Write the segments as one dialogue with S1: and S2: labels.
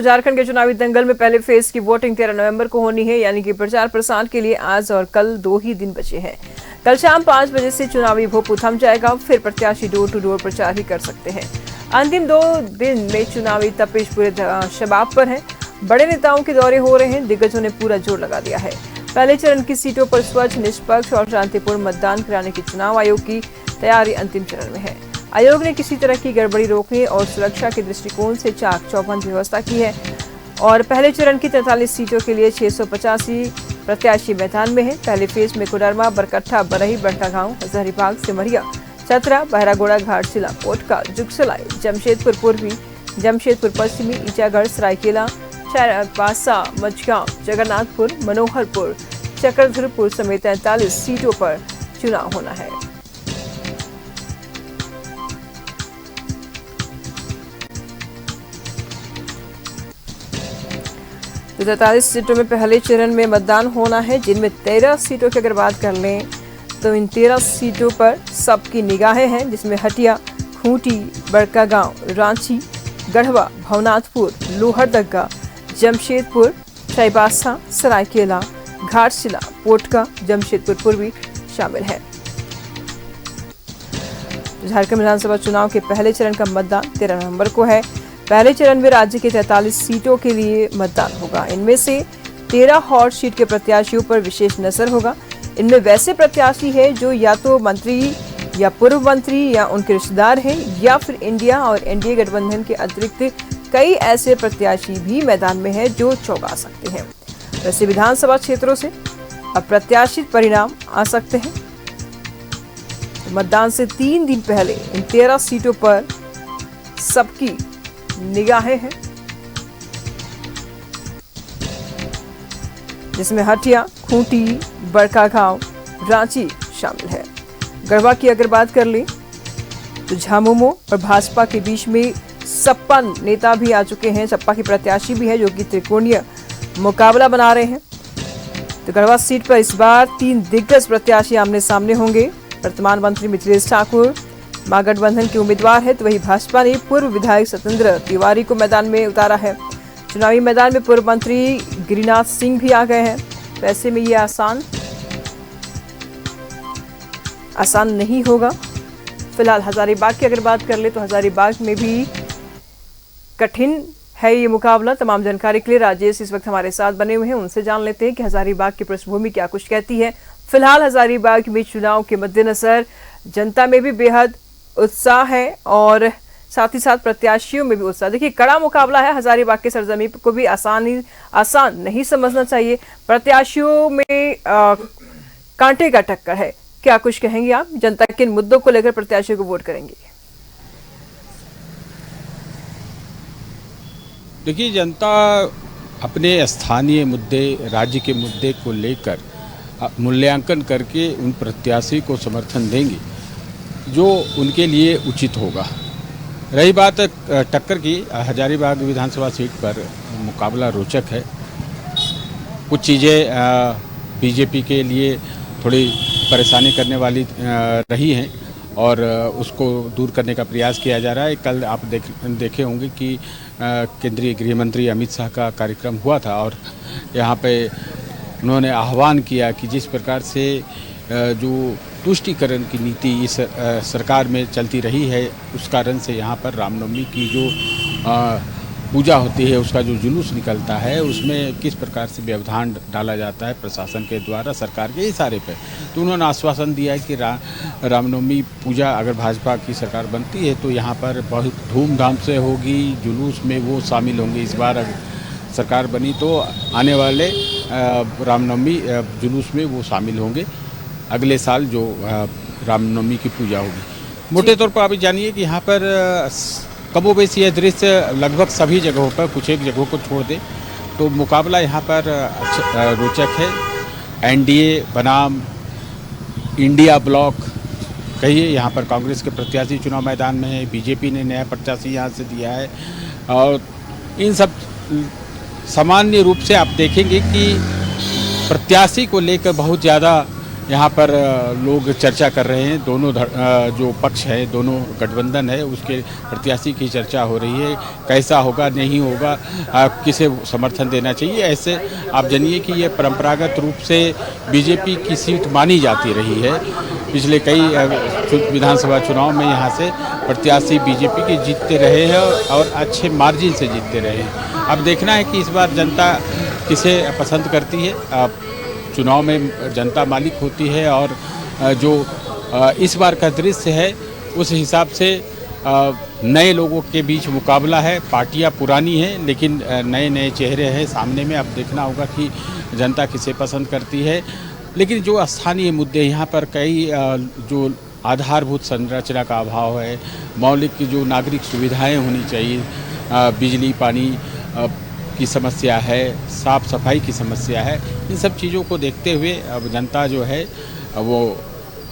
S1: झारखंड के चुनावी दंगल में पहले फेज की वोटिंग 13 नवंबर को होनी है, यानी कि प्रचार प्रसार के लिए आज और कल 2 ही दिन बचे हैं। कल शाम 5 बजे से चुनावी भोपू थम जाएगा, फिर प्रत्याशी डोर टू डोर प्रचार ही कर सकते हैं। अंतिम 2 दिन में चुनावी तपिश पूरे शबाब पर है। बड़े नेताओं के दौरे हो रहे हैं, दिग्गजों ने पूरा जोर लगा दिया है। पहले चरण की सीटों पर स्वच्छ, निष्पक्ष और शांतिपूर्ण मतदान कराने की चुनाव आयोग की तैयारी अंतिम चरण में है। आयोग ने किसी तरह की गड़बड़ी रोकने और सुरक्षा के दृष्टिकोण से चाक चौबंद व्यवस्था की है और पहले चरण की 43 सीटों के लिए 685 प्रत्याशी मैदान में है। पहले फेज में कोडरमा, बरकट्ठा, बरही, बड़कागांव, हजारीबाग, सिमरिया, चतरा, बहरागोड़ा, घाटशिला, पोटका, जुगसलाई, जमशेदपुर पूर्वी, जमशेदपुर पश्चिमी, ईचागढ़, सरायकेला, चाईबासा, मझगांव, जगन्नाथपुर, मनोहरपुर, चक्रधरपुर समेत 43 सीटों पर चुनाव होना है। 43 सीटों में पहले चरण में मतदान होना है, जिनमें 13 सीटों की अगर बात कर लें तो इन 13 सीटों पर सबकी निगाहें हैं, जिसमें हटिया, खूंटी, बड़कागांव, रांची, गढ़वा, भवनाथपुर, लोहरदगा, जमशेदपुर, चाईबासा, सरायकेला, घाटशिला, पोटका, जमशेदपुर पूर्वी शामिल है। झारखंड विधानसभा चुनाव के पहले चरण का मतदान 13 नवंबर को है। पहले चरण में राज्य के 43 सीटों के लिए मतदान होगा। इनमें से 13 हॉट सीट के प्रत्याशियों पर विशेष नजर होगा। इनमें वैसे प्रत्याशी हैं जो या तो मंत्री या पूर्व मंत्री या उनके रिश्तेदार हैं, या फिर इंडिया और एनडीए गठबंधन के अतिरिक्त कई ऐसे प्रत्याशी भी मैदान में हैं जो चौंका सकते हैं। वैसे विधानसभा क्षेत्रों से अप्रत्याशित परिणाम आ सकते हैं। तो मतदान से 3 दिन पहले इन 13 सीटों पर सबकी निगाहें हैं, जिसमें हटिया, खूंटी, बड़कागांव, रांची शामिल है। गढ़वा की अगर बात कर लें तो झामुमो और भाजपा के बीच में सपा नेता भी आ चुके हैं, सपा की प्रत्याशी भी है जो कि त्रिकोणीय मुकाबला बना रहे हैं। तो गढ़वा सीट पर इस बार 3 दिग्गज प्रत्याशी आमने सामने होंगे। वर्तमान मंत्री मिथिलेश ठाकुर महागठबंधन के उम्मीदवार है, तो वही भाजपा ने पूर्व विधायक सत्येंद्र तिवारी को मैदान में उतारा है। चुनावी मैदान में पूर्व मंत्री गिरिनाथ सिंह भी आ गए हैं। वैसे में ये आसान नहीं होगा। फिलहाल हजारीबाग की अगर बात कर ले तो हजारीबाग में भी कठिन है ये मुकाबला। तमाम जानकारी के लिए राजेश इस वक्त हमारे साथ बने हुए हैं, उनसे जान लेते हैं कि हजारीबाग की पृष्ठभूमि क्या कुछ कहती है। फिलहाल हजारीबाग में चुनाव के मद्देनजर जनता में भी बेहद उत्साह है और साथ ही साथ प्रत्याशियों में भी उत्साह। देखिए, कड़ा मुकाबला है। हजारीबाग के सरजमी को भी आसान नहीं समझना चाहिए। प्रत्याशियों में कांटे का टक्कर है। क्या कुछ कहेंगे आप? जनता किन मुद्दों को लेकर प्रत्याशियों को वोट करेंगे?
S2: देखिए, जनता अपने स्थानीय मुद्दे, राज्य के मुद्दे को लेकर मूल्यांकन करके उन प्रत्याशी को समर्थन देंगे जो उनके लिए उचित होगा। रही बात टक्कर की, हजारीबाग विधानसभा सीट पर मुकाबला रोचक है। कुछ चीज़ें बीजेपी के लिए थोड़ी परेशानी करने वाली रही हैं और उसको दूर करने का प्रयास किया जा रहा है। कल आप देखे होंगे कि केंद्रीय गृह मंत्री अमित शाह का कार्यक्रम हुआ था और यहाँ पे उन्होंने आह्वान किया कि जिस प्रकार से जो तुष्टीकरण की नीति इस सरकार में चलती रही है, उस कारण से यहाँ पर रामनवमी की जो पूजा होती है, उसका जो जुलूस निकलता है, उसमें किस प्रकार से व्यवधान डाला जाता है प्रशासन के द्वारा सरकार के इशारे पर। तो उन्होंने आश्वासन दिया है कि रामनवमी पूजा अगर भाजपा की सरकार बनती है तो यहाँ पर बहुत धूमधाम से होगी, जुलूस में वो शामिल होंगे। इस बार अगर सरकार बनी तो आने वाले रामनवमी जुलूस में वो शामिल होंगे। अगले साल जो रामनवमी की पूजा होगी। मोटे तौर पर आप जानिए कि यहाँ पर कमोबेशी यह दृश्य लगभग सभी जगहों पर, कुछ एक जगहों को छोड़ दे तो मुकाबला यहाँ पर रोचक है। एनडीए बनाम इंडिया ब्लॉक कहिए, यहाँ पर कांग्रेस के प्रत्याशी चुनाव मैदान में है, बीजेपी ने नया प्रत्याशी यहाँ से दिया है और इन सब सामान्य रूप से आप देखेंगे कि प्रत्याशी को लेकर बहुत ज़्यादा यहाँ पर लोग चर्चा कर रहे हैं। दोनों जो पक्ष है, दोनों गठबंधन है, उसके प्रत्याशी की चर्चा हो रही है। कैसा होगा, नहीं होगा, किसे समर्थन देना चाहिए। ऐसे आप जानिए कि ये परंपरागत रूप से बीजेपी की सीट मानी जाती रही है। पिछले कई विधानसभा चुनाव में यहाँ से प्रत्याशी बीजेपी के जीतते रहे हैं और अच्छे मार्जिन से जीतते रहे हैं। अब देखना है कि इस बार जनता किसे पसंद करती है। चुनाव में जनता मालिक होती है और जो इस बार का दृश्य है उस हिसाब से नए लोगों के बीच मुकाबला है। पार्टियां पुरानी हैं लेकिन नए नए चेहरे हैं सामने में। अब देखना होगा कि जनता किसे पसंद करती है। लेकिन जो स्थानीय मुद्दे यहाँ पर कई जो आधारभूत संरचना का अभाव है, मौलिक जो नागरिक सुविधाएं होनी चाहिए, बिजली पानी की समस्या है, साफ सफाई की समस्या है, इन सब चीज़ों को देखते हुए अब जनता जो है वो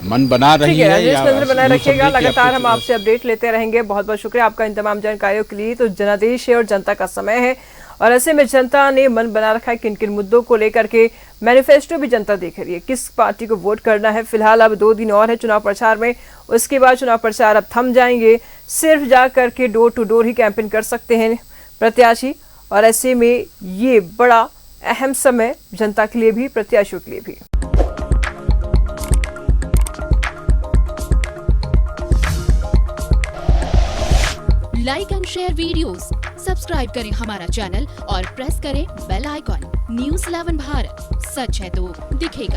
S2: मन बना रही है।
S1: या बनाए रखिएगा, लगातार हम आपसे अपडेट लेते रहेंगे। बहुत बहुत शुक्रिया आपका इन तमाम जानकारियों के लिए। तो जनादेश है और जनता का समय है और ऐसे में जनता ने मन बना रखा है किन किन मुद्दों को लेकर के। मैनिफेस्टो भी जनता देख रही है, किस पार्टी को वोट करना है। फिलहाल अब 2 दिन और है चुनाव प्रचार में, उसके बाद चुनाव प्रचार अब थम जाएंगे। सिर्फ जा करके डोर टू डोर ही कैंपेन कर सकते हैं प्रत्याशी और ऐसे में ये बड़ा अहम समय जनता के लिए भी, प्रत्याशियों के लिए भी।
S3: Like and share videos, subscribe करें हमारा चैनल और प्रेस करें बेल आइकॉन। न्यूज़ 11 भारत, सच है तो दिखेगा।